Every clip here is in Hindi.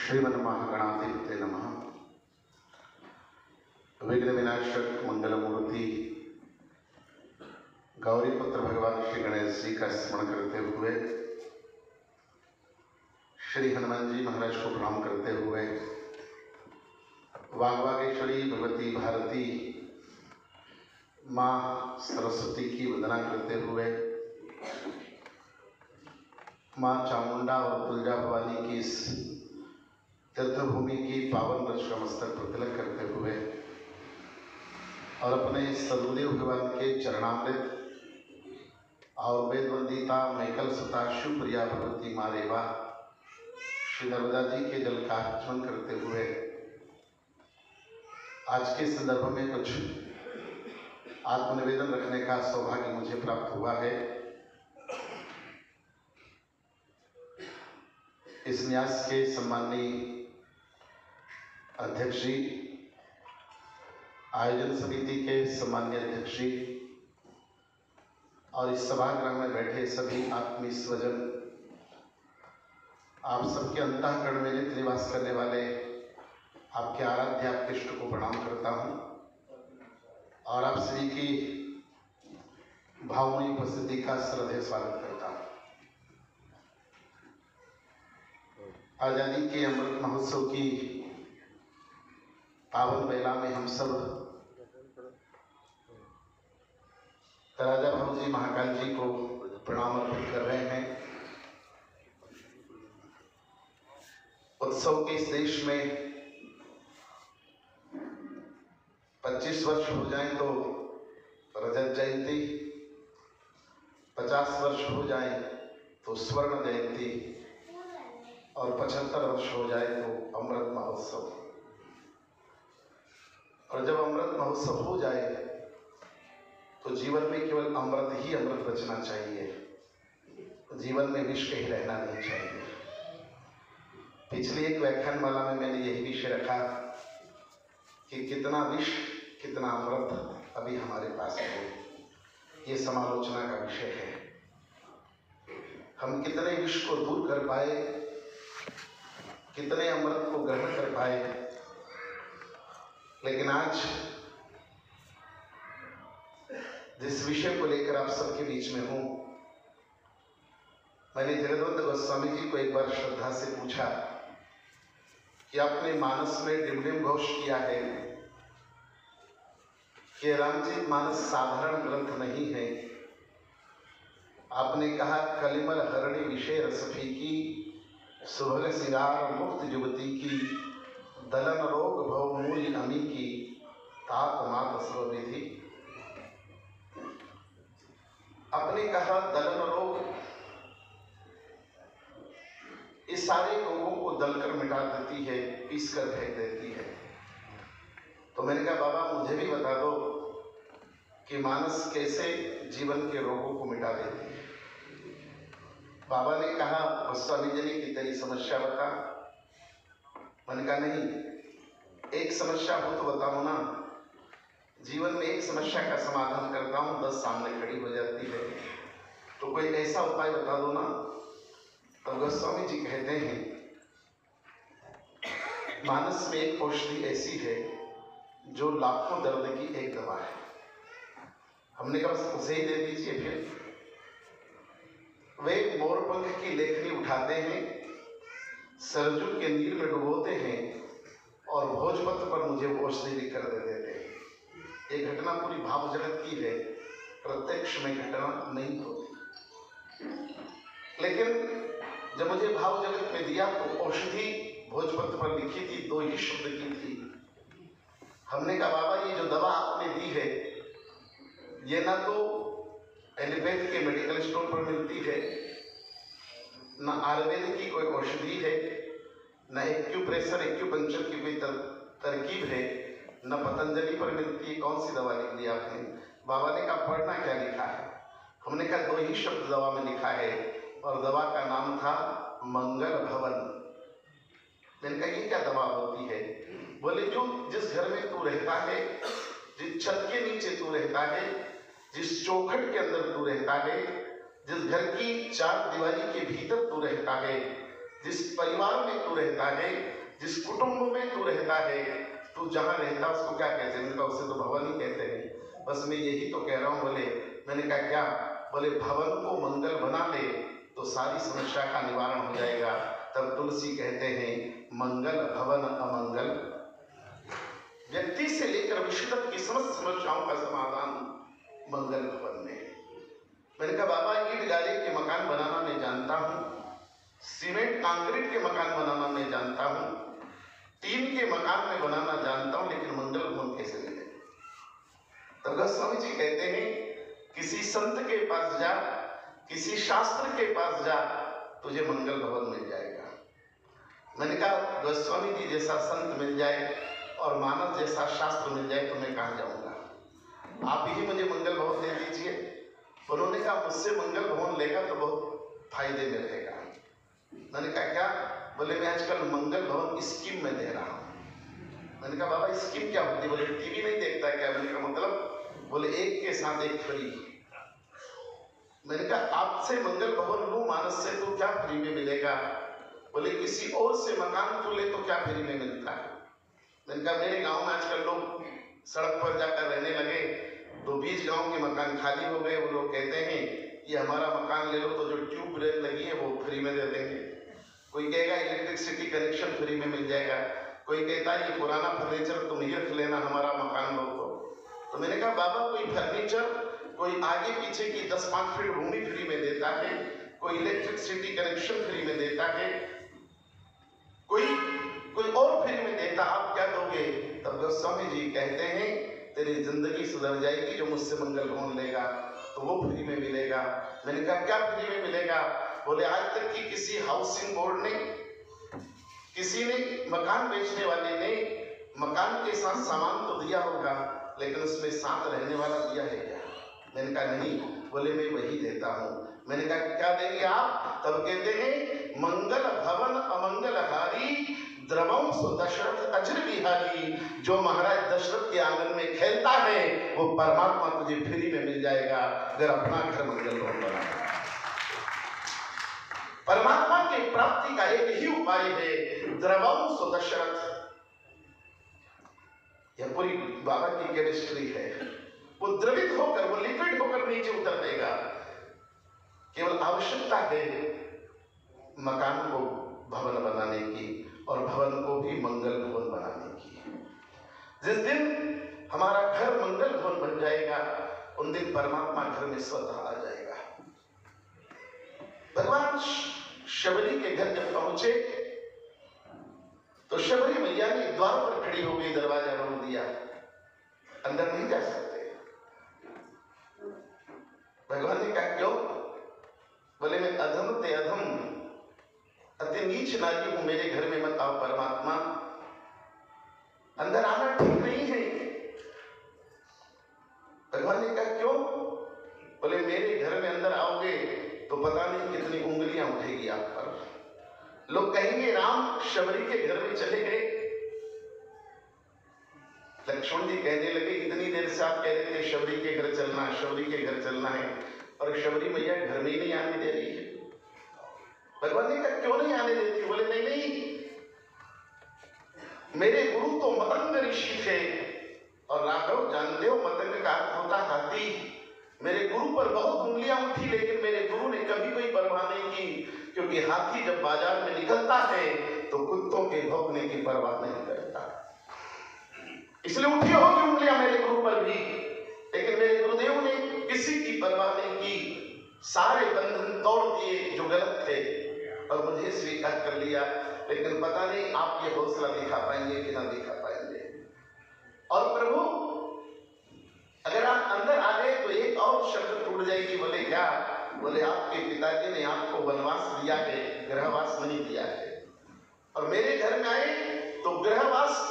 श्रीमन्महागणाधिपते नमः। विघ्न विनाशक मंगलमूर्ति गौरीपुत्र भगवान श्री गणेश जी का स्मरण करते हुए, श्री हनुमान जी महाराज को प्रणाम करते हुए, वाग्वागेश्वरी भगवती भारती माँ सरस्वती की वंदना करते हुए, माँ चामुंडा और तुलजा भवानी की इस तीर्थभूमि की पावन रज का मस्तक पर तिलक करते हुए और अपने सदगुरुदेव भगवान के चरणामृत और वेदवंदिता मैकल सुता शिवप्रिया भगवती माँ रेवा श्री नर्मदा जी के जल का आचमन करते हुए आज के संदर्भ में कुछ आत्मनिवेदन रखने का सौभाग्य मुझे प्राप्त हुआ है। इस न्यास के सम्माननीय अध्यक्ष जी, आयोजन समिति के सम्माननीय अध्यक्ष जी और इस सभागृह में बैठे सभी आत्मीय स्वजन, आप सबके अंतःकरण में नित्य निवास करने वाले आपके आराध्य आपके इष्ट को प्रणाम करता हूँ और आप सभी की भावमयी उपस्थिति का श्रद्धेय स्वागत करता हूँ। आज़ादी के अमृत महोत्सव की पावन बेला में हम सब राजा भाऊ जी महाकाल जी को प्रणाम अर्पित कर रहे हैं। उत्सव के इस देश में 25 वर्ष हो जाएं तो रजत जयंती, 50 वर्ष हो जाएं तो स्वर्ण जयंती और 75 वर्ष हो जाए तो अमृत महोत्सव। और जब अमृत महोत्सव हो जाए तो जीवन में केवल अमृत ही अमृत बचना चाहिए, जीवन में विष कहीं रहना नहीं चाहिए। पिछले एक व्याख्यानमाला में मैंने यही विषय रखा कि कितना विष कितना अमृत अभी हमारे पास है, ये समालोचना का विषय है। हम कितने विष को दूर कर पाए, कितने अमृत को ग्रहण कर पाए। लेकिन आज जिस विषय को लेकर आप सबके बीच में हूं, मैंने जगद्वंद गोस्वामी जी को एक बार श्रद्धा से पूछा कि आपने मानस में डिमडिम घोष किया है कि रामचरित मानस साधारण ग्रंथ नहीं है। आपने कहा कलिमल हरणी विषय रसफी की, सुभग सिंगार मुक्त युवती की, दलन रोग भव मूल अमी की, तात मात सर्वविधि। आपने कहा दलन रोग इस सारे रोगों को दलकर मिटा देती है, पीस कर फेंक देती है। तो मैंने कहा बाबा मुझे भी बता दो कि मानस कैसे जीवन के रोगों को मिटा देती है। बाबा ने कहा गोस्वामी जी ने कि तेरी समस्या बता। मैंने कहा नहीं, एक समस्या हो तो बताओ ना। जीवन में एक समस्या का समाधान करता हूँ, 10 सामने खड़ी हो जाती है, तो कोई ऐसा उपाय बता दो ना। तब गोस्वामी जी कहते हैं मानस में एक औषधि ऐसी है जो लाखों दर्द की एक दवा है। हमने कहा बस उसे ही दे दीजिए। फिर वे मोरपंख की लेखनी उठाते हैं, सरजू के नीर में डुबोते हैं और भोजपत्र पर मुझे वो औषधि लिख कर दे देते हैं। ये घटना पूरी भाव जगत की है, प्रत्यक्ष में घटना नहीं होती। लेकिन जब मुझे भाव जगत में दिया तो औषधि भोजपत्र पर लिखी थी, 2 ही शब्द की थी। हमने कहा बाबा ये जो दवा आपने दी है ये ना तो एलोपैथ के मेडिकल स्टोर पर मिलती है, न आयुर्वेद की कोई औषधि है, न एक्यूप्रेशर एक्यूपंक्चर की कोई तरकीब है, न पतंजलि पर मिलती है। कौन सी दवा लिख दी आपने? बाबा ने कहा पढ़ना क्या लिखा है? हमने कहा 2 ही शब्द दवा में लिखा है और दवा का नाम था मंगल भवन। मैंने कहा ये क्या दवा होती है? बोले जो जिस घर में तू रहता है, जिस छत के नीचे तू रहता है, जिस चौखट के अंदर तू रहता है, जिस घर की 4 दीवारी के भीतर तू रहता है, जिस परिवार में तू रहता है, जिस कुटुंब में तू रहता है, तू जहाँ रहता उसको क्या कहते हैं? मैंने कहा उसे तो भवन ही कहते हैं। बस मैं यही तो कह रहा हूँ। बोले, मैंने कहा क्या? बोले भवन को मंगल बना ले तो सारी समस्या का निवारण हो जाएगा। तब तुलसी कहते हैं मंगल भवन अमंगल। व्यक्ति से लेकर विश्व तक की समस्त समस्याओं का समाधान मंगल भवन में। मैंने कहा बाबा ईंट गारे के मकान बनाना मैं जानता हूँ, सीमेंट कंक्रीट के मकान बनाना मैं जानता हूँ, टीन के मकान में बनाना जानता हूँ, लेकिन मंगल भवन कैसे मिले? तब गोस्वामी जी कहते हैं किसी संत के पास जा, किसी शास्त्र के पास जा, तुझे मंगल भवन मिल जाएगा। मैंने कहा गोस्वामी जी जैसा संत मिल जाए और मानव जैसा शास्त्र मिल जाए तो मैं कहाँ जाऊंगा? आप ही मुझे मंगल भवन दे दीजिए। उन्होंने कहा मुझसे मंगल भवन लेगा तो बहुत फायदे में रहेगा। मैंने कहा क्या? बोले मैं आजकल मंगल भवन स्कीम में दे रहा हूँ। मैंने कहा बाबा स्कीम क्या होती है? बोले टीवी नहीं देखता क्या? मैंने कहा मतलब? बोले एक के साथ एक फ्री। मैंने कहा आपसे मंगल भवन लूं मानस से तो क्या फ्री में मिलेगा? बोले किसी और से मकान तू ले तो क्या फ्री में मिलता है? मैंने कहा मेरे गांव में आजकल लोग सड़क पर जाकर रहने लगे तो 20 गांव के मकान खाली हो गए। वो लोग कहते हैं ये हमारा मकान ले लो तो जो ट्यूबवेल लगी है वो फ्री में दे देंगे। कोई कहेगा इलेक्ट्रिसिटी कनेक्शन फ्री में मिल जाएगा। कोई कहता है ये पुराना फर्नीचर तुम ही रख लेना, हमारा मकान लो तो मैंने कहा बाबा कोई फर्नीचर, कोई आगे पीछे की 10-5 फीट भूमि फ्री में देता है, कोई इलेक्ट्रिसिटी कनेक्शन फ्री में देता है, कोई और फ्री में देता, आप क्या दोगे? तब गोस्वामी जी कहते हैं तेरी जिंदगी सुधर जाएगी। जो मुझसे मंगल भवन लेगा तो वो फ्री में मिलेगा। मैंने कहा क्या फ्री में मिलेगा? बोले आज तक की किसी हाउसिंग बोर्ड ने, किसी ने, मकान बेचने वाले ने मकान के साथ सामान तो दिया होगा लेकिन उसमें साथ रहने वाला दिया है क्या? मैंने कहा नहीं। बोले मैं वही देता हूँ। मैंने कहा क्या देंगे आप? तब कहते हैं मंगल भवन अमंगल हारी द्रवम सो दशरथ अजर बिहारी। जो महाराज दशरथ के आंगन में खेलता है वो परमात्मा तुझे फ्री में मिल जाएगा अगर अपना घर मंगल भवन बना। परमात्मा की प्राप्ति का एक ही उपाय है द्रवम सो दशरथ। यह पूरी बाबा की केमिस्ट्री है। वो द्रवित होकर, वो लिक्विड होकर नीचे उतर देगा। केवल आवश्यकता है मकान को भवन बनाने की और भवन को भी मंगल भवन बनाने की। जिस दिन हमारा घर मंगल भवन बन जाएगा उन दिन परमात्मा घर में स्वतः आ जाएगा। भगवान शबरी के घर जब पहुंचे तो शबरी मैया ने द्वार पर खड़ी हो गई, दरवाजा रोक दिया, अंदर नहीं जा सकते। भगवान ने कहा क्यों? बोले मैं अधम ते अधम, अति नीच नारी हूं, मेरे घर में मत आओ परमात्मा, अंदर आना ठीक नहीं है। भगवान ने कहा क्यों? बोले मेरे घर में अंदर आओगे तो पता नहीं कितनी उंगलियां उठेगी आप पर। लोग कहेंगे राम शबरी के घर में चले गए। लक्ष्मण जी कहने लगे इतनी देर से आप कह रहे थे शबरी के घर चलना है, शबरी के घर चलना है, और शबरी मैया घर में ही नहीं आने दे रही है। भगवान ने कहा क्यों नहीं आने देती? बोले नहीं नहीं, मेरे गुरु तो मतंग ऋषि थे, और राघव जानते हो मतंग का अर्थ होता हाथी। मेरे गुरु पर बहुत उंगलियां उठी लेकिन मेरे गुरु ने कभी कोई परवाह नहीं की, क्योंकि हाथी जब बाजार में निकलता है तो कुत्तों के भौंकने की परवाह नहीं करता। इसलिए उठी होगी उंगलियां मेरे गुरु पर भी, लेकिन मेरे गुरुदेव ने किसी की परवाह नहीं की, सारे बंधन तोड़ दिए जो गलत थे और मुझे स्वीकार कर लिया। लेकिन पता नहीं आप ये हौसला दिखा पाएंगे कि ना दिखा पाएंगे। और प्रभु अगर आप अंदर आ गए तो एक और शब्द टूट जाएगी। बोले क्या? बोले आपके पिताजी ने आपको वनवास दिया है, गृहवास नहीं दिया है, और मेरे घर में आए तो गृहवास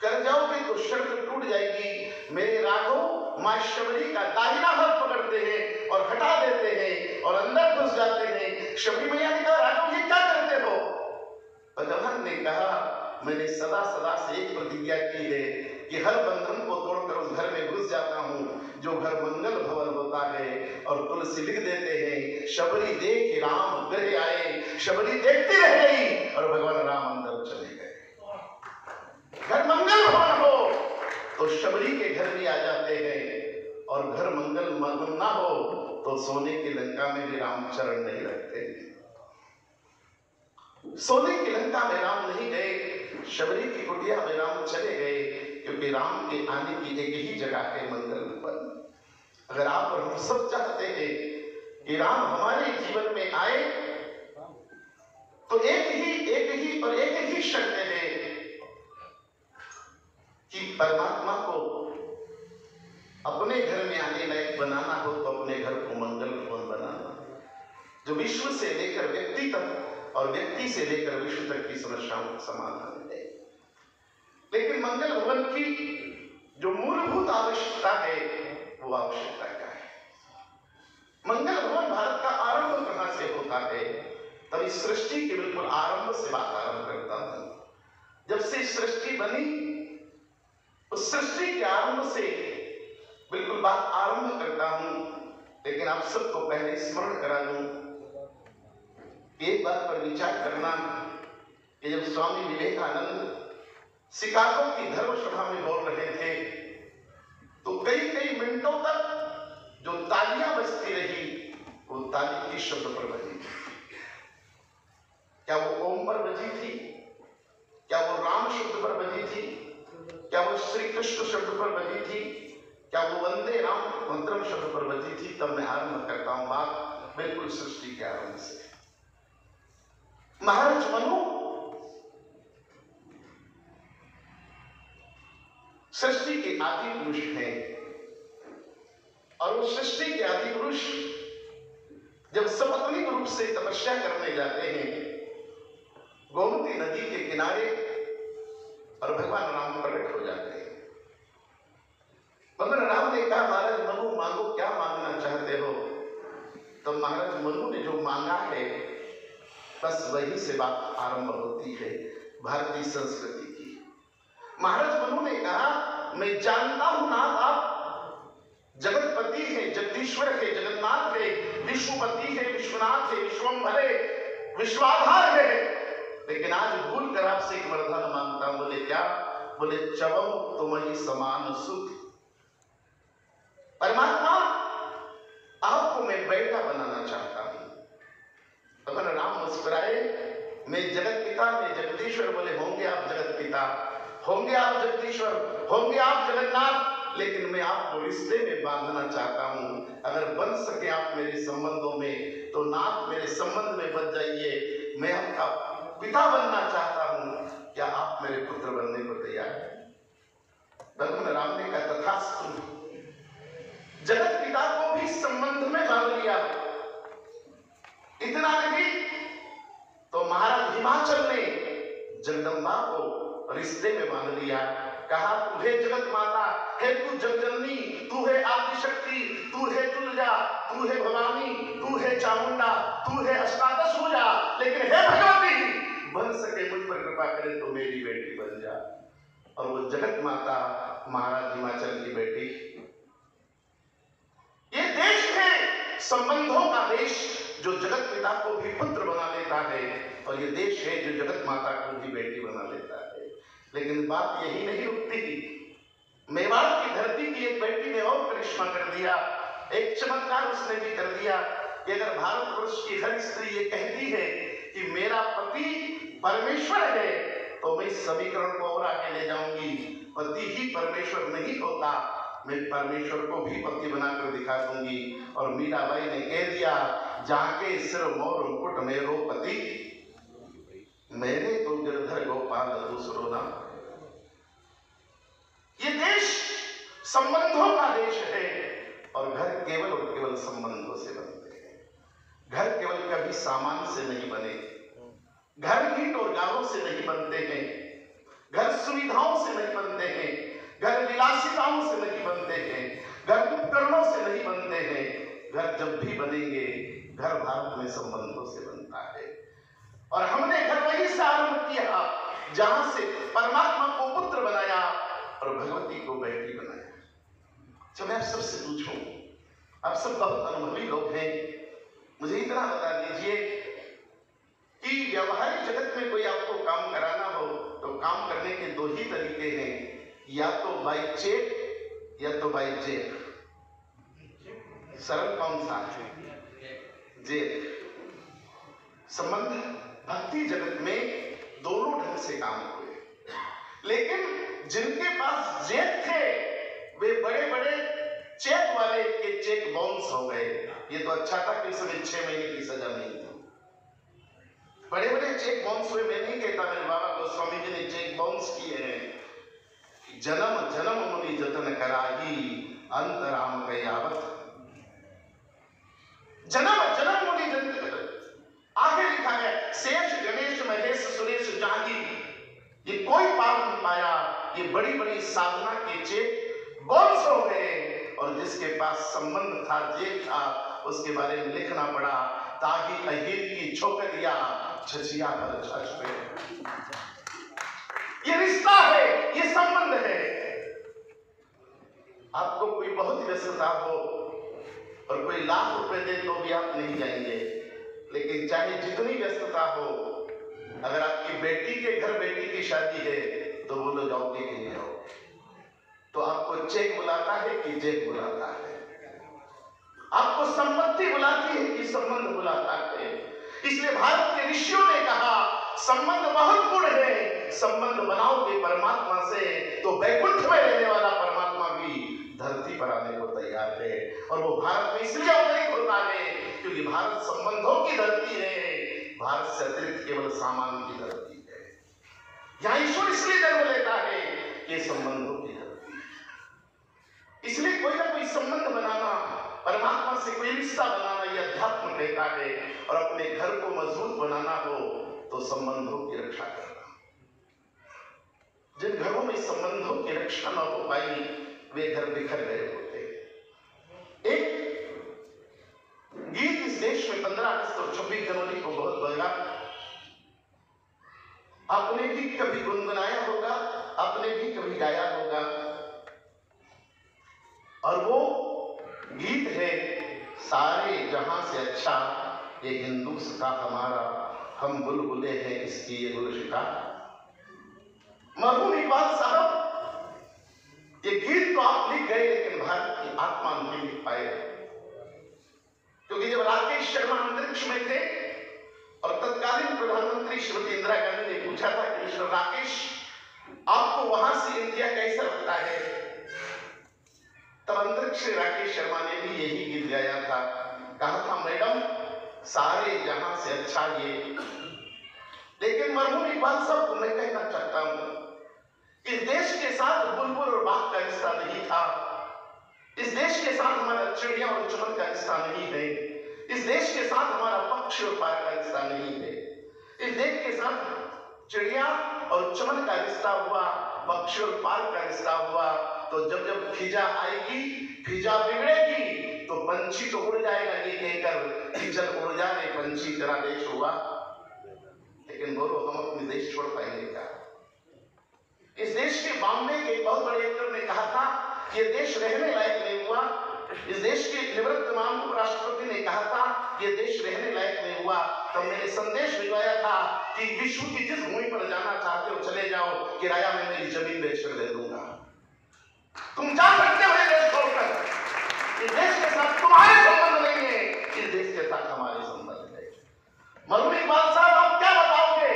कर जाओगे तो शर्त टूट जाएगी। मेरे राघव मां शबरी का दाहिना हाथ पकड़ते हैं और हटा देते हैं और अंदर घुस जाते हैं। शबरी मैया ने कहा राघव ये क्या करते हो? भगवान ने कहा मैंने सदा सदा से एक प्रतिज्ञा की है कि हर बंधन को तोड़कर उस घर में घुस जाता हूं जो घर मंगल भवन होता है। और तुलसी लिख देते हैं शबरी देख राम गृह आए, शबरी देखती रह गई और भगवान राम अंदर चले गए। मंगल भवन हो तो शबरी के घर भी आ जाते हैं, और घर मंगल मगन ना हो तो सोने की लंका में भी रामचरण नहीं रखते। सोने की लंका में राम नहीं गए, शबरी की कुटिया में राम चले गए, क्योंकि राम के आने की एक ही जगह है, मंगल भवन। अगर आप और हम सब चाहते हैं कि राम हमारे जीवन में आए तो एक ही शर्त है कि परमात्मा को अपने घर में आने लायक बनाना हो तो अपने घर को मंगल भवन बनाना, जो विश्व से लेकर व्यक्ति तक और व्यक्ति से लेकर विश्व तक की समस्याओं का समाधान है। लेकिन मंगल भवन की जो मूलभूत आवश्यकता है वो आवश्यकता क्या है? मंगल भवन भारत का आरंभ कहां से होता है? तब इस सृष्टि के बिल्कुल आरंभ से बात आरंभ करता हूं। जब से सृष्टि बनी उस सृष्टि के आरंभ से बिल्कुल बात आरंभ करता हूं, लेकिन आप सबको पहले स्मरण करा दूं, एक बात पर विचार करना कि जब स्वामी विवेकानंद शिकागो की धर्मसभा में बोल रहे थे तो कई मिनटों तक जो तालियां बजती रही वो ताली किस शब्द पर बजी थी? क्या वो ओम पर बजी थी? क्या वो राम शब्द पर बजी थी? क्या वो श्री कृष्ण शब्द पर बजी थी? क्या वो वंदे राम मंत्रम शब्द पर बजी थी? तब मैं आरंभ करता हूं बात बिल्कुल सृष्टि के आरंभ से। महाराज मनु सृष्टि के आदि पुरुष हैं, और वो सृष्टि के आदि पुरुष जब सपत्नीक रूप से तपस्या करने जाते हैं गोमती नदी के किनारे, और भगवान राम प्रकट हो जाते हैं। भगवान राम ने कहा, महाराज मनु मांगो, क्या मांगना चाहते हो? तो महाराज मनु ने जो मांगा है बस वही से बात आरंभ होती है भारतीय संस्कृति की। महाराज मनु ने कहा, मैं जानता हूं नाथ आप जगतपति है, जगदीश्वर है, जगन्नाथ है, विश्वपति है, विश्वनाथ है, विश्वम्भर है, विश्वाधार है, लेकिन आज भूल कर आपसे एक वरदान मांगता हूं। बोले क्या? बोले चवम तुम्हें समान सुख। परमात्मा आपको मैं बेटा बनाना चाहता हूं। भगवान राम मुस्कुराए, मैं जगत पिता, मैं जगदीश्वर। बोले होंगे आप जगत पिता, होंगे आप जगदीश्वर, होंगे आप जगन्नाथ, लेकिन मैं आपको रिश्ते में बांधना चाहता हूं। अगर बन सके आप मेरे संबंधों में तो नाथ मेरे संबंध में बच जाइए। मैं आपका पिता बनना चाहता हूं, क्या आप मेरे पुत्र बनने को तैयार हैं? भगवान राम ने कहा तथास्तु। जगत पिता को भी संबंध में बांध लिया। इतना नहीं तो महाराज हिमाचल ने जगदम्बा को रिश्ते में बांध लिया। कहा तू है जगत माता, है तू जगजननी, तू है आदिशक्ति, तू है तुलजा, तू है भवानी, तू है चामुंडा, तू है अष्टादश भुजा, लेकिन है भगवती, बन सके मुझ पर कृपा करे तो मेरी बेटी बन जा। और वो जगत माता महाराज हिमाचल की बेटी। ये देश है संबंधों का देश, जो जगत पिता को भी पुत्र बना लेता है, और ये देश है जो जगत माता को भी बेटी बना लेता है। लेकिन बात यही नहीं रुकती। मेवाड़ की धरती की एक बेटी ने और करिश्मा कर दिया, एक चमत्कार उसने भी कर दिया कि अगर भारतवर्ष की हर स्त्री ये कहती है कि मेरा पति परमेश्वर है तो मैं समीकरण को और आगे ले जाऊंगी। पति ही परमेश्वर नहीं होता, मैं परमेश्वर को भी पति बनाकर दिखा दूंगी। और मीराबाई ने कह दिया, जाके सिर मोर मुकुट मेरो पति, मैंने तो गिरधर गोपाल दूसरो नाम। ये देश संबंधों का देश है, और घर केवल और केवल संबंधों से बनते हैं। घर केवल कभी सामान से नहीं बने, घर ईंट और गारों से नहीं बनते हैं, घर सुविधाओं से नहीं बनते हैं, घर विलासिताओं से नहीं बनते हैं, घर उपकरणों से नहीं बनते हैं। घर जब भी बनेंगे, घर भारत में संबंधों से बनता है। और हमने घर वहीं से आरंभ किया जहां से परमात्मा को पुत्र बनाया और भगवती को बेटी बनाया। जब मैं आप सबसे पूछूं, आप सब बहुत अनुभवी लोग हैं, मुझे इतना बता दीजिए कि व्यवहारिक जगत में कोई आपको काम कराना हो तो काम करने के दो ही तरीके हैं। या तो बाई चेक या तो बाई जेब। सरल कौन सा है? जेब। संबंध भक्ति जगत में दोनों ढंग से काम हुए, लेकिन जिनके पास जेब थे वे बड़े बड़े चेक वाले के चेक बाउंस हो गए। ये तो अच्छा था कि उसमें 6 महीने की सजा नहीं थी। बड़े बड़े चेक बाउंस हुए। मैं नहीं कहता मेरे बाबा गोस्वामी जी ने चेक बाउंस किए हैं। जन्म जन्म मुनि जतन कराही अंतराम कयावत। जन्म जन्म मुनि जतन, आगे लिखा है शेष गणेश महेश सुरेश जागी, ये कोई पार नहीं पाया। ये बड़ी बड़ी साधना के चेक बाउंस हो गए और जिसके पास संबंध था, जेब था, उसके बारे में लिखना पड़ा। ताही अहिर की छोकरिया छछिया पर छछ पे। ये रिश्ता है, ये संबंध है। आपको कोई बहुत व्यस्तता हो और कोई लाख रुपए दे तो भी आप नहीं जाएंगे, लेकिन चाहे जितनी व्यस्तता हो, अगर आपकी बेटी के घर बेटी की शादी है तो बोलो जाओगे कि नहीं जाओगे? तो आपको चेक बुलाता है कि जेब बुलाता है? आपको संपत्ति बुलाती है कि संबंध बुलाता है? इसलिए भारत के ऋषियों ने कहा संबंध बहुत गुण है। संबंध बनाओगे परमात्मा से तो वैकुंठ में रहने वाला परमात्मा भी धरती पर आने को तैयार है। और वो भारत में इसलिए अवतरित होता है क्योंकि भारत संबंधों की धरती है। भारत से अतिरिक्त केवल सामान की धरती है। यहाँ ईश्वर इसलिए जन्म लेता है कि संबंधों की धरती है। इसलिए कोई ना कोई संबंध बनाना, परमात्मा से कोई रिश्ता बनाना, यह अध्यात्म कहता है। और अपने घर को मजबूत बनाना हो तो संबंधों की रक्षा करना। जिन घरों में संबंधों की रक्षा न हो पाई वे घर बिखर गए होते। एक गीत इस देश में 15 अगस्त और 26 जनवरी को बहुत बजा। आपने भी कभी गुनगुनाया होगा, आपने भी कभी गाया होगा। और वो गीत है सारे जहां से अच्छा ये हिंदुस्ता हमारा, हम बुलबुले हैं इसकी ये गुलशिता। मरहूम इकबाल साहब ये गीत तो आप लिख गए, लेकिन भारत की आत्मा नहीं लिख पाए। क्योंकि जब राकेश शर्मा अंतरिक्ष में थे और तत्कालीन प्रधानमंत्री श्रीमती इंदिरा गांधी ने पूछा था कि मिस्टर राकेश आपको वहां से इंडिया कैसा लगता है, तब अंतरिक्ष से राकेश शर्मा ने भी यही गीत गाया था। कहा था मैडम सारे जहां से अच्छा ये। लेकिन मरहूम इकबाल साहब को मैं कहना चाहता हूं, इस देश के साथ बुलबुल और बाग का रिश्ता नहीं था। इस देश के साथ हमारा चिड़िया और चमन का रिश्ता नहीं है। इस देश के साथ हमारा पक्षी और पार का रिश्ता नहीं है। इस देश के साथ चिड़िया और चमन का रिश्ता हुआ, पक्षी और पार का रिश्ता हुआ। तो जब जब फिजा आएगी, फिजा बिगड़ेगी तो पंछी तो उड़ जाएगा ये कहकर कि चल उड़ जा रे पंछी तेरा देश हुआ। लेकिन बोलो हम अपने देश छोड़ पाएंगे क्या? इस देश के बॉम्बे के बहुत बड़े एक्टर ने कहा था ये देश रहने लायक नहीं हुआ। इस देश के निवृत्त माननीय उपराष्ट्रपति ने कहा था ये देश रहने लायक नहीं हुआ। तो मैंने संदेश भिजवाया था कि विश्व की जिस भूमि पर जाना चाहते हो चले जाओ, किराया में मेरी जमीन बेचकर दे दूंगा, तुम जा सकते हो ये देश छोड़कर। इस देश के साथ तुम्हारे संबंध नहीं है, इस देश के साथ हमारे संबंध है। मरहूम इकबाल साहब आप क्या बताओगे?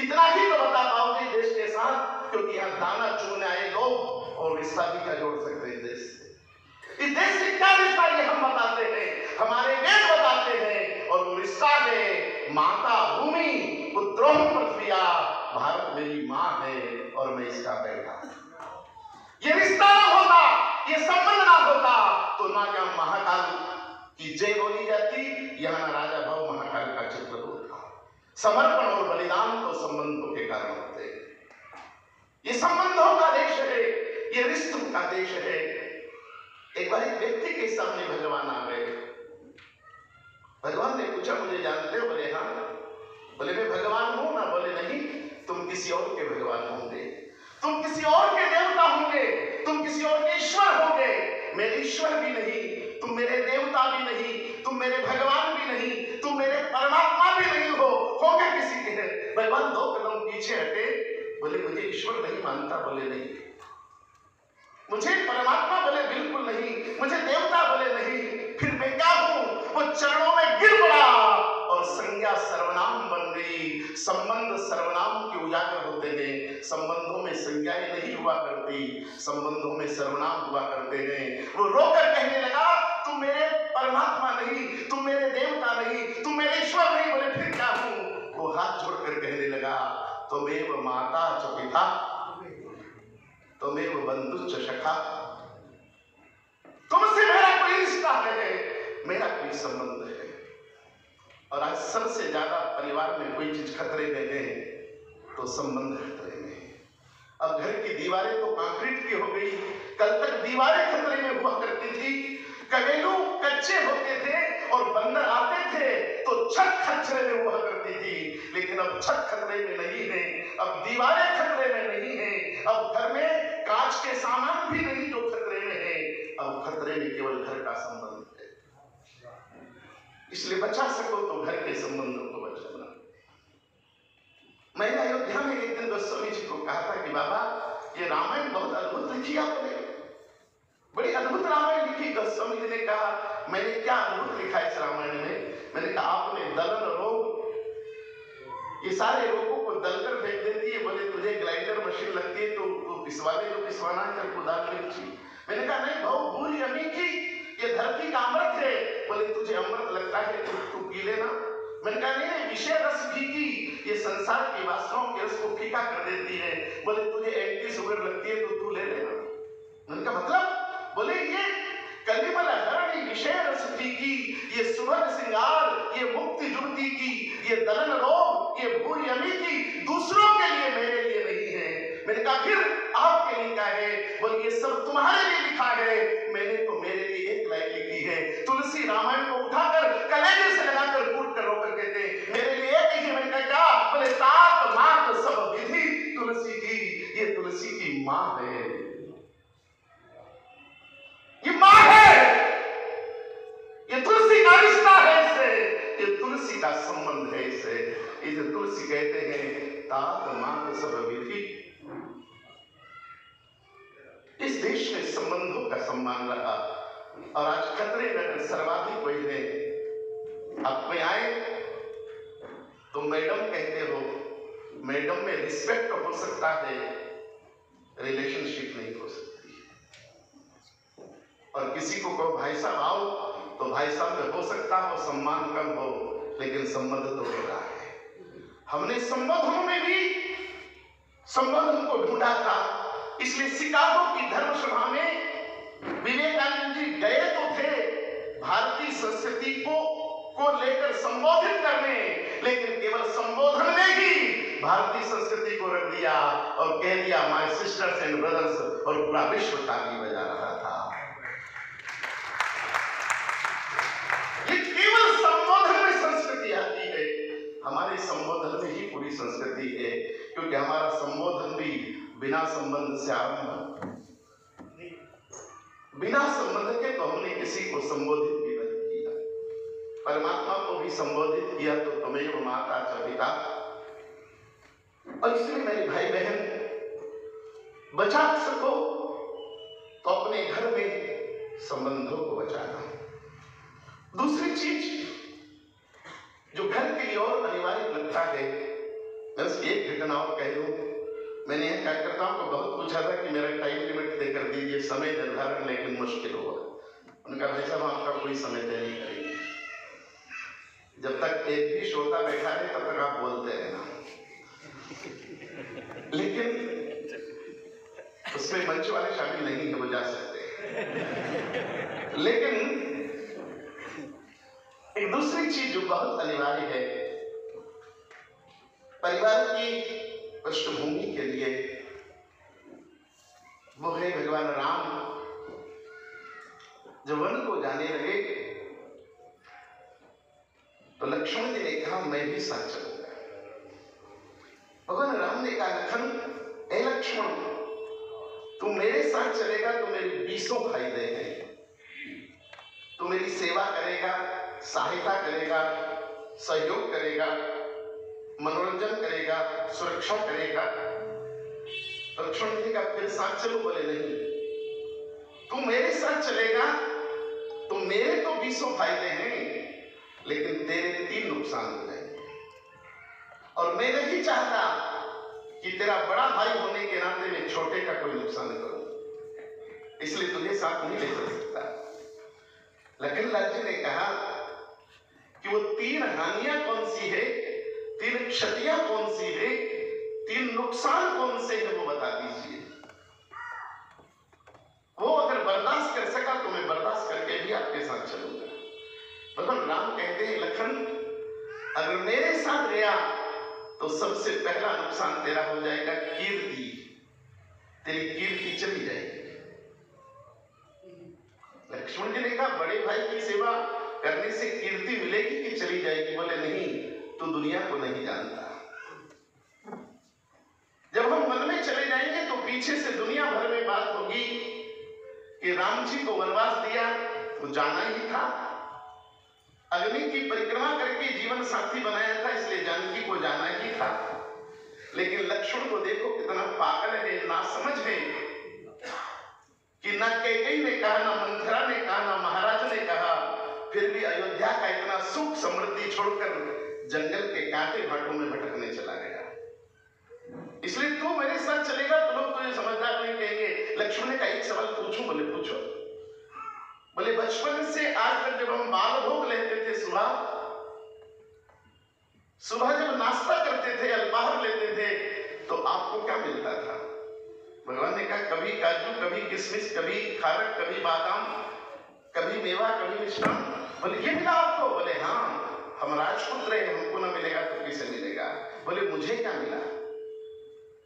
इतना ही तो बता पाओगे देश के साथ, क्योंकि यहाँ दाना चुनने आए लोग और रिश्ता भी क्या जोड़ सकते हैं देश से। इस देश से क्या रिश्ता ये हम बताते हैं, हमारे वेद बताते हैं। और वो रिश्ता है माता भूमि पुत्रों पृथ्विया, भारत मेरी माँ है और मैं इसका बेटा। ये रिश्ता ना होता, ये संबंध ना होता तो ना यहाँ महाकाल की जय बोली जाती, यहाँ ना राजा भाव महाकाल का चित्र होता। समर्पण और बलिदान तो संबंधों के कारण होते हैं। ये संबंधों का देश है, ये रिश्तों का देश है। एक बार एक व्यक्ति के सामने भगवान आ गए। भगवान ने पूछा मुझे जानते हो? बोले हाँ। बोले मैं भगवान हूं ना? बोले नहीं, तुम किसी और के भगवान होंगे, तुम किसी और के देवता होंगे, तुम किसी और के ईश्वर होंगे। मैं ईश्वर भी नहीं, तुम मेरे देवता भी नहीं, तुम मेरे भगवान भी नहीं, तुम मेरे परमात्मा भी नहीं होगे किसी के। भगवान 2 कदम पीछे हटे, बोले मुझे ईश्वर नहीं मानता? बोले नहीं। मुझे परमात्मा बोले बिल्कुल नहीं, मुझे देवता बोले नहीं, फिर मैं क्या हूं? वो चरणों में गिर पड़ा और संज्ञा सर्वनाम बन गई। संबंध सर्वनाम के उजागर होते हैं, संबंधों में संज्ञाएं नहीं हुआ करती, संबंधों में सर्वनाम हुआ करते हैं। वो रोकर कहने लगा, तुम मेरे परमात्मा नहीं, तुम मेरे देवता नहीं, तुम मेरे ईश्वर नहीं। बोले फिर क्या हूं? वो हाथ जोड़कर कहने लगा, त्वमेव माता च पिता, त्वमेव बंधुश्च सखा। तुमसे मेरा कोई रिश्ता है, मेरा कोई संबंध है। और आज सबसे ज्यादा परिवार में कोई चीज खतरे में है तो संबंध खतरे में है। अब घर की दीवारें तो कंक्रीट की हो गई, कल तक दीवारें खतरे में हुआ करती थी, कवेलू कच्चे होते थे और बंदर आते थे तो छत खतरे में हुआ करती थी। लेकिन अब छत खतरे में नहीं है, अब दीवारें खतरे में नहीं है, अब घर में कांच के सामान भी नहीं जो खतरे में है, अब खतरे में केवल घर का संबंध है। इसलिए बचा सको तो घर के संबंधों को बचाना। मैंने अयोध्या में एक दिन गोस्वामी जी को कहा था कि बाबा ये रामायण बहुत अद्भुत लिखी आपने, बड़ी अद्भुत रामायण लिखी। गोस्वामी जी ने कहा, मैंने क्या अद्भुत लिखा इस रामायण में? मैंने कहा, आपने दलन रोग, ये सारे रोगों को दलकर फेंक देती है। बोले तुझे ग्राइंडर मशीन लगती है तो पिसवा दे, जो पिसवाना है तेरे को दाल मिर्ची। मैंने कहा नहीं भाव, भूरी अमी की, ये धरती का अमृत है। बोले तुझे अमृत लगता है तू पी लेना। मैंने कहा नहीं, विषय रस फीकी, ये संसार की वासनाओं के रस को फीका कर देती है। बोले तुझे एंटी शुगर लगती है तो तू ले लेना। मैंने कहा मतलब? बोले ये कलिमल हरणी विषय रस फीकी, ये सुभग सिंगार, ये मुक्ति जुगती की, ये दलन रोग, ये बुरी अमी की, दूसरों के लिए मेरे लिए नहीं है। मैंने कहा फिर आपके लिए क्या है? बोले ये सब तुम्हारे लिए लिखा है, मैंने तो मेरे लिए एक लाइन लिखी है। तुलसी रामायण को उठाकर कलेजे से लगाकर कूट कर रोकर कहते मेरे लिए एक ही है। मैंने कहा क्या? बोले तात मात सब विधि तुलसी की, ये तुलसी की माँ है, ये माँ है, ये तुलसी का रिश्ता है इससे, ये तुलसी का संबंध है इससे। इसे तुलसी कहते हैं तात मात सब विधि। इस देश में संबंधों का सम्मान रहा और आज खतरे में सर्वाधिक वही है। आप में आए तो मैडम कहते हो, मैडम में रिस्पेक्ट हो सकता है, रिलेशनशिप नहीं हो सकती। और किसी को कहो भाई साहब आओ तो भाई साहब में हो सकता हो सम्मान कम हो, लेकिन संबंध तो हो रहा है। हमने संबोधनों में भी संबोधन को ढूंढा था। इसलिए शिकागो की धर्मसभा में विवेकानंद जी गए तो थे भारतीय संस्कृति को लेकर संबोधित करने, लेकिन केवल संबोधन में ही भारतीय संस्कृति को रख दिया और कह दिया माय सिस्टर्स एंड ब्रदर्स, और पूरा विश्व ताली बजा रहा था। ये केवल संबोधन में संस्कृति आती है, हमारे संबोधन में ही पूरी संस्कृति है, क्योंकि हमारा संबोधन भी बिना संबंध से आरंभ, बिना संबंध के तो हमने किसी को संबोधित भी नहीं किया। परमात्मा को भी संबोधित किया तो त्वमेव माता च पिता। और इसलिए मेरे भाई बहन, बचा सको तो अपने घर में संबंधों को बचाना। दूसरी चीज जो घर के लिए और अनिवार्य लगता है, मैं उसकी एक घटना और कह दूं। मैंने यह कार्यकर्ताओं को बहुत पूछा था कि मेरा टाइम लिमिट तय कर दीजिए, समय निर्धारण, लेकिन मुश्किल होगा। उन्होंने कहा भाई साहब आपका कोई समय तय नहीं करेंगे, जब तक एक भी श्रोता बैठा है तब तक आप बोलते रहना। लेकिन उसमें मंच वाले शामिल नहीं है, वो जा सकते हैं। लेकिन एक दूसरी चीज जो बहुत अनिवार्य है परिवार की पृष्ठभूमि के लिए, वो है भगवान राम जो वन को जाने लगे तो लक्ष्मण जी ने कहा मैं भी साथ चलूंगा। भगवान राम ने कहा लखन ए लक्ष्मण, तू मेरे साथ चलेगा तो मेरी 20 फायदे हैं। तू मेरी सेवा करेगा, सहायता करेगा, सहयोग करेगा, मनोरंजन करेगा, सुरक्षा करेगा। लक्ष्मण जी का फिर साथ चलो? बोले नहीं, तू मेरे साथ चलेगा तो मेरे तो 20 फायदे हैं, लेकिन तेरे 3 नुकसान हो जाएंगे। और मैं नहीं चाहता कि तेरा बड़ा भाई होने के नाते में छोटे का कोई नुकसान करूं, इसलिए तुझे साथ नहीं ले चल सकता। लखनलाल जी ने कहा कि वो 3 हानियां कौन सी है, 3 क्षतियां कौन सी है, 3 नुकसान कौन से है, वो बता दीजिए। वो अगर बर्दाश्त कर सका तो मैं बर्दाश्त करके भी आपके साथ चलूंगा। भगवान राम कहते हैं, लखन अगर मेरे साथ गया तो सबसे पहला नुकसान तेरा हो जाएगा कीर्ति, तेरी कीर्ति चली जाएगी। लक्ष्मण जी ने कहा, बड़े भाई की सेवा करने से कीर्ति मिलेगी कि चली जाएगी? बोले नहीं, तू दुनिया को नहीं जानता। जब हम वन में चले जाएंगे तो पीछे से दुनिया भर में बात होगी कि राम जी को वनवास दिया, वो जाना ही था। अग्नि की परिक्रमा करके जीवन साथी बनाया था, इसलिए जानकी को जाना ही था। लेकिन लक्ष्मण को देखो कितना पागल है, ना समझ है कि ना कैकेयी ने कहा, ना मंथरा ने कहा, ना महाराज ने कहा, फिर भी अयोध्या का इतना सुख समृद्धि छोड़कर जंगल के कांटे भाटों में भटकने चला गया। इसलिए तू मेरे साथ चलेगा तो लोग तुझे समझदार नहीं कहेंगे। लक्ष्मण ने कहा, एक सवाल पूछूं? बोले पूछो। बोले बचपन से आज तक जब हम बाल भोग लेते थे, सुबह जब नाश्ता करते थे, अल्पाहार लेते थे, तो आपको क्या मिलता था? भगवान ने कहा, कभी काजू, कभी किशमिश, कभी खारक, कभी बादाम, कभी मेवा, कभी मिष्ठान। बोले ये मिला आपको? बोले हाँ, हम राजपुत्र हैं, हमको ना मिलेगा तो किसे मिलेगा? बोले मुझे क्या मिला?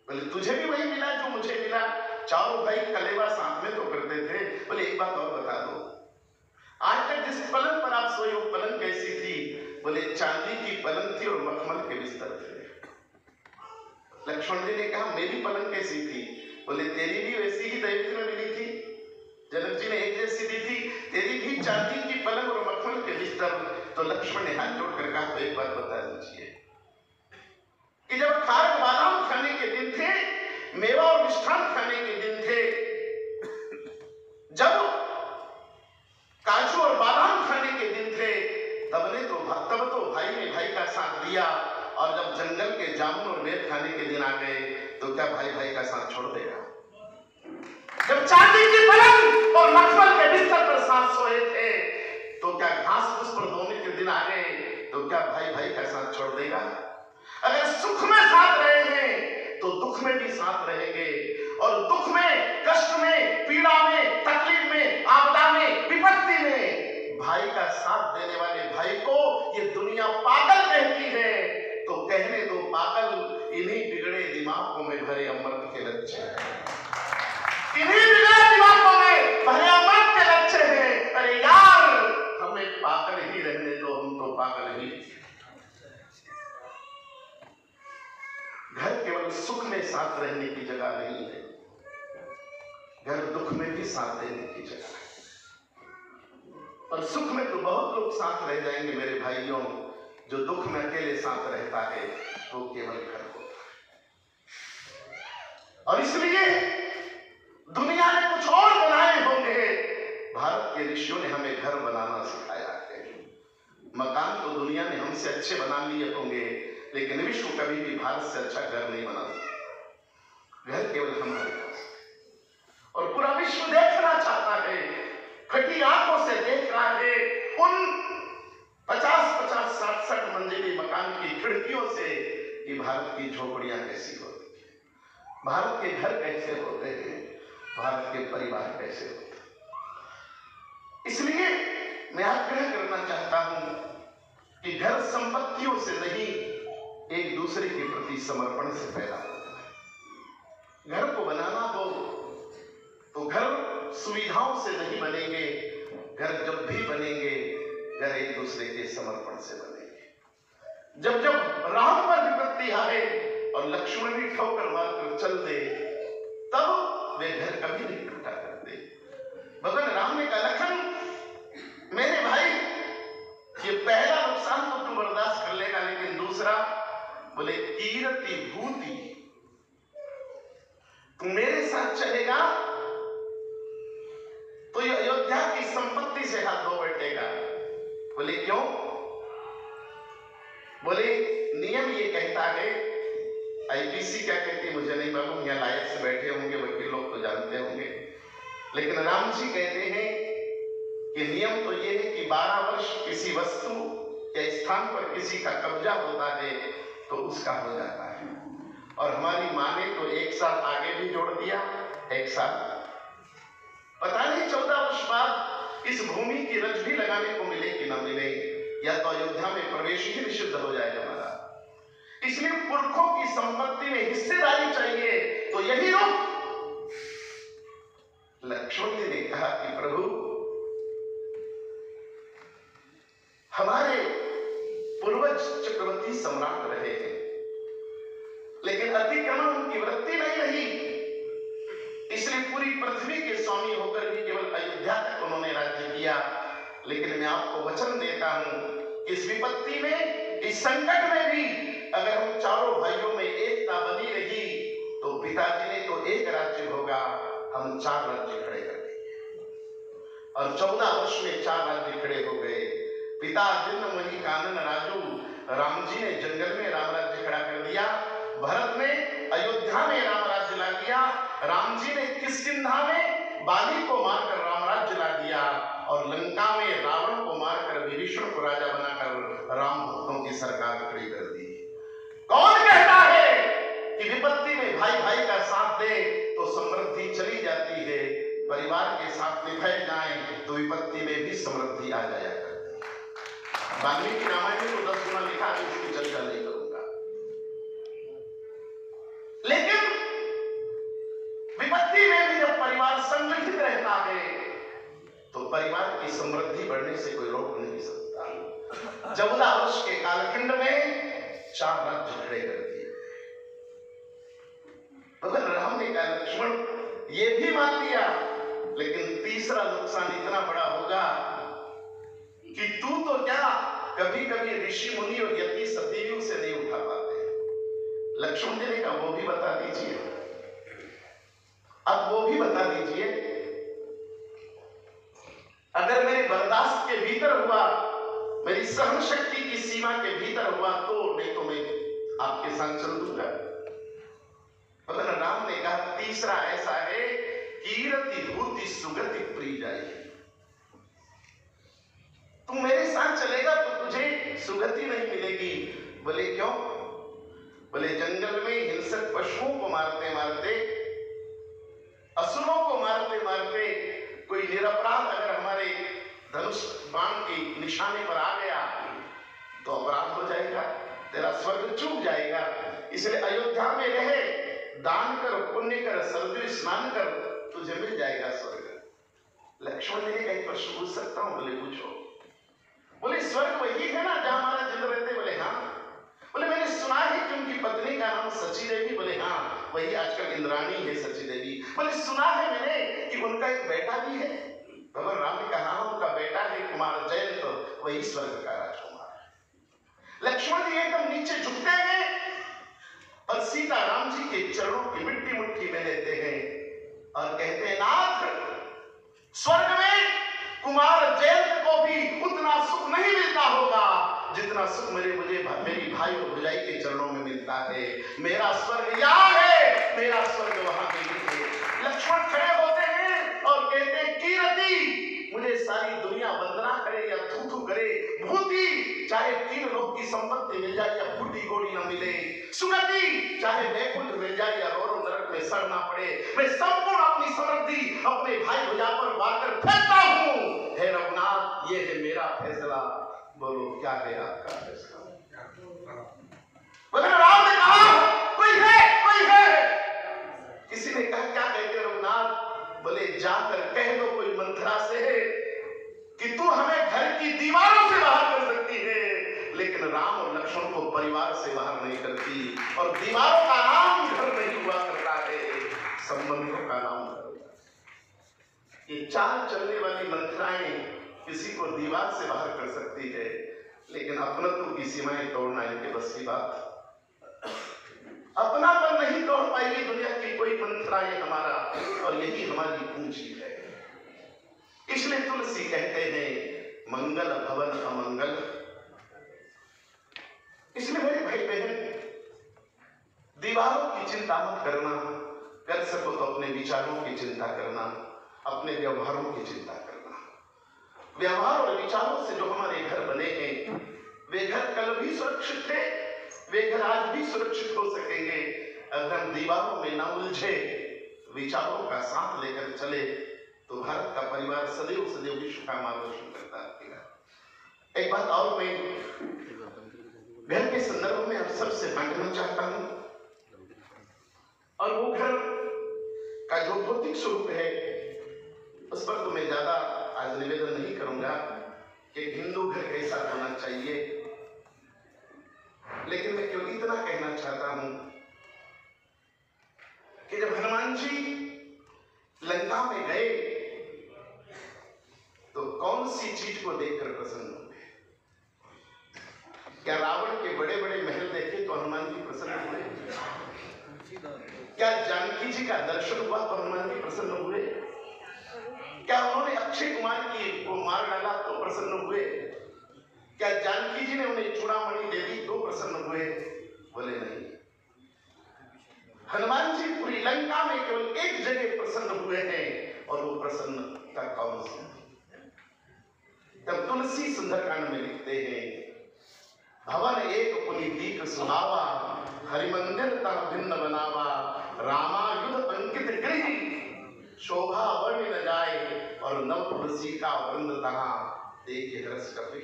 बोले तुझे भी वही मिला जो मुझे मिला। चारों भाई कलेवा साथ में तो करते थे। बोले एक बात और बता दो, आज तक जिस पलंग पर आप सोए वो पलंग कैसी थी? बोले चांदी की पलंग थी और मखमल के बिस्तर थे। लक्ष्मण जी ने कहा, मेरी पलंग कैसी थी? बोले तेरी भी वैसी ही दैविक में मिली थी, जनक जी ने एक जैसी दी थी, तेरी भी चांदी की पलंग और मखमल के बिस्तर। तो लक्ष्मण ने हाथ जोड़कर कहा, तो एक बात बता दीजिए कि जब खारक बादाम खाने के दिन थे, मेवा और मिष्ठान खाने के दिन थे, जब काजू और बादाम खाने के दिन थे, तब तो भाई ने भाई का साथ दिया। और जब जंगल के जामुन और बेर खाने के दिन आ गए तो क्या भाई भाई का साथ छोड़ देगा? जब चांदी की पलंग और मखमल के बिस्तर पर साथ सोए थे तो क्या घास फूस पर धोने के दिन आ गए तो क्या भाई भाई का साथ छोड़ देगा? अगर सुख में साथ रहे हैं तो दुख में भी साथ रहेंगे, और दुख में, कष्ट में, पीड़ा में, तकलीफ में, आपदा में, विपत्ति में भाई का साथ देने वाले भाई को ये दुनिया पागल कहती है। तो कहने दो पागल, इन्हीं बिगड़े दिमागों में भरे अमृत के लच्छे हैं, इन्हीं बिगड़े दिमागों में भरे अमृत के लच्छे हैं। अरे यार, हमें पागल ही रहने दो, हम तो पागल ही। घर केवल सुख में साथ रहने की जगह नहीं है, घर दुख में भी साथ देने की जगह है। और सुख में तो बहुत लोग साथ रह जाएंगे मेरे भाइयों, जो दुख में अकेले साथ रहता है वो केवल घर होता है। और इसलिए दुनिया ने कुछ और बनाए होंगे, भारत के ऋषियों ने हमें घर बनाना सिखाया है। मकान तो दुनिया ने हमसे अच्छे बना लिए होंगे, लेकिन विश्व कभी भी भारत से अच्छा घर नहीं बना सकता। घर केवल हमारे पास, और पूरा विश्व देखना चाहता है, फटी आंखों से देख रहा है उन 50-50, 60-60 मंजिली मकान की खिड़कियों से कि भारत की झोपड़ियां कैसी होती है, भारत के घर कैसे होते हैं, भारत के परिवार कैसे होते हैं। इसलिए मैं आग्रह करना चाहता हूं कि घर संपत्तियों से नहीं, एक दूसरे के प्रति समर्पण से पैदा होता है। घर को बनाना हो तो घर सुविधाओं से नहीं बनेंगे, घर जब भी बनेंगे घर एक दूसरे के समर्पण से बनेंगे। जब जब राम पर विपत्ति आए और लक्ष्मण भी ठोकर मारकर चल दे, तब वे घर कभी नहीं टूटा करते। भगवान राम ने कहा, लखन मेरे भाई, ये पहला नुकसान तो तू बर्दाश्त कर लेगा, लेकिन दूसरा, बोले कीर्ति भूति, तू मेरे साथ चलेगा तो ये अयोध्या की संपत्ति से हाथ धो बैठेगा। बोले क्यों? बोले नियम ये कहता है, आईपीसी क्या कहती है मुझे नहीं मालूम, यहाँ लायक से बैठे होंगे वकील लोग तो जानते होंगे, लेकिन राम जी कहते हैं कि नियम तो ये है कि 12 वर्ष किसी वस्तु या स्थान पर किसी का कब्जा होता है तो उसका हो जाता है। और हमारी माँ ने तो 1 साल आगे भी जोड़ दिया, 1 साल, पता नहीं 14 वर्ष बाद इस भूमि की रज भी लगाने को मिले कि न मिले, या तो अयोध्या में प्रवेश ही निषिद्ध हो जाए हमारा। इसलिए पुरखों की संपत्ति में हिस्सेदारी चाहिए। तो यही रुख लक्ष्मण जी ने कहा कि प्रभु हमारे पूर्वज चक्रवर्ती सम्राट रहे हैं, लेकिन अतिक्रमण उनकी वृत्ति नहीं रही, इसलिए पूरी पृथ्वी के स्वामी होकर भी केवल अयोध्या तक उन्होंने राज्य किया। लेकिन मैं आपको वचन देता हूं कि इस विपत्ति में, इस संकट में भी अगर हम चारों भाइयों में एकता बनी रही तो पिताजी ने तो 1 राज्य होगा, हम 4 राज्य खड़े कर देंगे। और 14 वर्ष में 4 राज्य खड़े हो गए। पिता जिन्न मही कानन राजू, राम जी ने जंगल में राम राज्य खड़ा कर दिया, भरत ने अयोध्या में राम राज्य ला दिया, राम जी ने किष्किंधा में बाली को मारकर राम राज्य ला दिया, और लंका में रावण को मारकर विभीषण को राजा बनाकर राम भक्तों की सरकार खड़ी कर दी। कौन कहता है कि विपत्ति में भाई भाई का साथ दे तो समृद्धि चली जाती है, परिवार के साथ निभाए जाए तो विपत्ति में भी समृद्धि आ जाया करती है। वाल्मीकि रामायण में तो 10 गुना लिखा है, इसकी चर्चा नहीं करूंगा। लेकिन विपत्ति में भी जब परिवार संगठित रहता है तो परिवार की समृद्धि बढ़ने से कोई रोक नहीं सकता। 14 वर्ष के कालखंड में 4 राज्य खड़े कर दिए। भगवान राम ने कहा लक्ष्मण ये भी मान लिया, लेकिन तीसरा नुकसान इतना बड़ा होगा कि तू तो क्या कभी कभी ऋषि मुनि और यति सतीवियों से नहीं उठा पाते। लक्ष्मण जी ने कहा वो भी बता दीजिए, अब वो भी बता दीजिए। अगर मेरे बर्दाश्त के भीतर हुआ, मेरी सहन शक्ति की सीमा के भीतर हुआ तो, नहीं तो मैं आपके साथ चल दूंगा। भगवान राम ने कहा तीसरा ऐसा है, कीरति भूति सुगति प्रिय जाएगी। तू मेरे साथ चलेगा तो तुझे सुगति नहीं मिलेगी। बोले क्यों? बोले जंगल में हिंसक पशुओं को मारते मारते, असुरों को मारते मारते कोई निरपराध अगर हमारे धनुष बाण की निशाने पर आ गया तो अपराध हो जाएगा, तेरा स्वर्ग चूक जाएगा। इसलिए अयोध्या में रहे, दान कर, पुण्य कर, सरजू स्नान कर, तुझे मिल जाएगा स्वर्ग। लक्ष्मण जी ने कई प्रश्न पूछ सकता हूं? बोले पूछो। बोले स्वर्ग वही है ना जहां हमारा जिंद रहते? बोले हाँ। बोले मैंने सुना है कि उनकी पत्नी का नाम सची देवी? बोले हाँ, वही आजकल इंद्राणी है सची देवी। बोले सुना है मैंने कि उनका एक बेटा भी है? भगवान राम ने कहा हाँ, उनका बेटा है कुमार जयंत, वही स्वर्ग का राजकुमार। लक्ष्मण जी एकदम नीचे झुकते हैं और सीता राम जी के चरणों की मिट्टी मुट्ठी में लेते हैं और कहते हैं नाथ, स्वर्ग में कुमार जयंत को भी उतना सुख नहीं मिलता होगा जितना सुख मेरी भाई और भुजाई के चरणों में मिलता है। मेरा स्वर्ग यहाँ है, मेरा स्वर्ग वहां नहीं है। लक्ष्मण खड़े होते हैं और कहते हैं कीरति, मुझे सारी दुनिया वंदना करे या थू थू करे, भूति चाहे 3 लोक की संपत्ति मिल जाए या फूटी गोड़ी न मिले, सुगति चाहे वैकुंठ मिल जाए या रोरो नरक में सड़ना पड़े, मैं संपूर्ण अपनी समृद्धि अपने भाई भुजा पर वारकर फेंकता हूं। हे रघुनाथ, ये है मेरा फैसला, बोलो क्या है आपका फैसला? बोले राम ने कहा कोई है। किसी ने कहा क्या कहते रघुनाथ? बोले जाकर कह दो कोई मंत्रा से कि तू हमें घर की दीवारों से बाहर कर सकती है, लेकिन राम और लक्ष्मण को परिवार से बाहर नहीं करती। और दीवारों का नाम घर नहीं हुआ करता है, संबंधों का नाम घर हुआ। ये 4 चलने वाली मंत्राएं किसी को दीवार से बाहर कर सकती है, लेकिन अपनत्व की सीमाएं तोड़ना इनके बस की बात। अपनापन नहीं तोड़ पाएगी दुनिया की कोई मंत्राएं हमारा, और यही हमारी पूंजी है। इसलिए तुलसी कहते हैं मंगल भवन अमंगल। इसलिए मेरे भाई बहन, दीवारों की चिंता मत करना, कर सको तो अपने विचारों की चिंता करना, अपने व्यवहारों की चिंता करना। व्यवहार और विचारों से जो हमारे घर बने हैं, वे घर कल भी सुरक्षित थे, वे घर आज भी सुरक्षित हो सकेंगे अगर हम दीवारों में न उलझे, विचारों का साथ लेकर चले, तो भारत का परिवार सदैव सदैव विश्व का मार्गदर्शन करता रहेगा। एक बात और मैं घर के संदर्भ में आप सबसे बांटना चाहता हूं, और वो घर का जो भौतिक स्वरूप है उस पर तो मैं ज्यादा आज निवेदन नहीं करूंगा कि हिंदू घर कैसा होना चाहिए, लेकिन मैं केवल इतना कहना चाहता हूं कि जब हनुमान जी लंका में गए तो कौन सी चीज को देखकर प्रसन्न हुए? क्या रावण के बड़े बड़े महल देखे तो हनुमान जी प्रसन्न हुए? क्या जानकी जी का दर्शन हुआ तो हनुमान जी प्रसन्न हुए? क्या उन्होंने अक्षय कुमार को मार डाला तो प्रसन्न हुए? क्या जानकी जी ने उन्हें चूड़ामणि दे दी तो प्रसन्न हुए? बोले नहीं। हनुमान जी पूरी लंका में केवल एक जगह प्रसन्न हुए हैं, और वो प्रसन्नता कौन सी? तब तुलसी सुंदरकांड में लिखते हैं, भवन एक पुनि दीप सुहावा, हरिमंदिर तह भिन्न बनावा, रामायुध अंकित गृह, शोभा वर्ण न जाए, और नव तुलसी का वृंद तहा देखे रस कपि।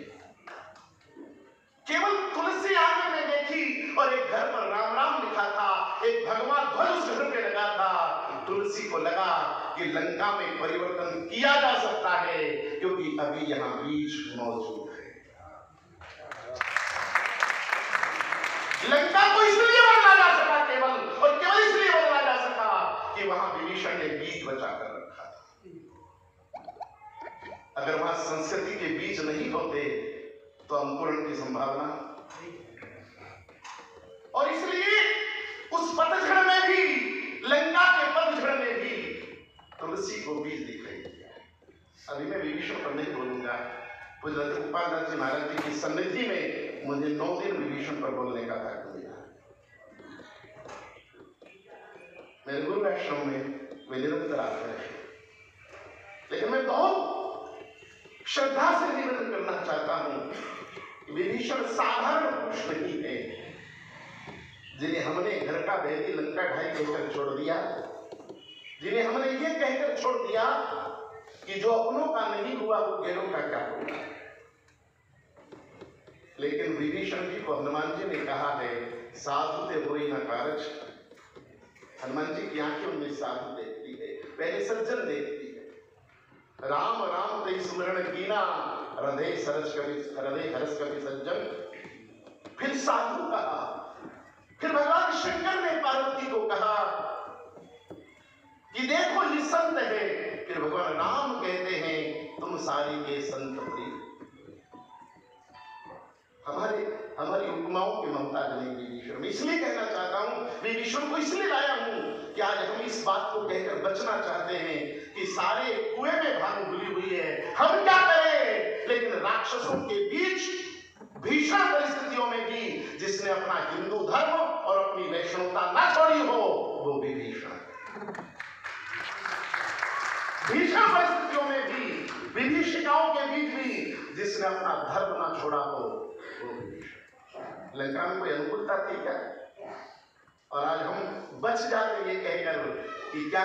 केवल तुलसी आंगन में देखी और एक घर पर राम राम लिखा था, एक भगवा ध्वज उस घर पे लगा था। तुलसी को लगा कि लंका में परिवर्तन किया जा सकता है, क्योंकि अभी यहां बीज मौजूद है। लंका को इसलिए बदला जा सका केवल, और केवल इसलिए बदला जा सका कि वहां विभीषण ने बीज बचा कर रखा था। अगर वहां संस्कृति के बीज नहीं होते तो अंकुरण की संभावना, और इसलिए उस पतझड़ में भी, लंका के पतझड़ में भी तुलसी को बीज दिख रही है। अभी मैं विभीषण पर नहीं बोलूंगा, पूज्य गोपाल दास जी महाराज जी की सन्निधि में मुझे 9 दिन विभीषण पर बोलने का भाग्य मिला। मेरे गुरु आश्रम में वे निरंतर आते हैं, लेकिन मैं बहुत श्रद्धा से निवेदन करना चाहता हूं, विभीषण साधारण पुरुष नहीं है जिन्हें हमने घर का बैरी लंका ढाई कहकर छोड़ दिया, जिन्हें हमने ये कहकर छोड़ दिया कि जो अपनों का नहीं हुआ वो गैरों का क्या होगा। लेकिन विभीषण जी को हनुमान जी ने कहा है, साधु ते होई न कारज। हनुमान जी की आंखें उनमें साधु देखती है, पहले सज्जन देखती है। राम राम ते स्मरण कीना, हृदय सरस कवि सज्जन। फिर साधु कहा, फिर भगवान शंकर ने पार्वती को कहा कि देखो ये संत है। फिर भगवान राम कहते हैं, तुम सारी के संत प्रिय। हमारी उपमाओं की ममता नहीं विभीषण। मैं इसलिए कहना चाहता हूं, विभीषण को इसलिए लाया हूं कि आज हम इस बात को कहकर बचना चाहते हैं कि सारे कुएं में भानु भूली हुई है, हम क्या करें। लेकिन राक्षसों के बीच भीषण परिस्थितियों में भी जिसने अपना हिंदू धर्म और अपनी वैष्णवता न छोड़ी हो, वो विभीषण। भीषण परिस्थितियों में भी, विभीषिकाओं के बीच भी जिसने अपना धर्म न छोड़ा हो, वो विभीषण। लंका में कोई अनुकूलता थी क्या? और आज हम बच जाते ये कहकर कि क्या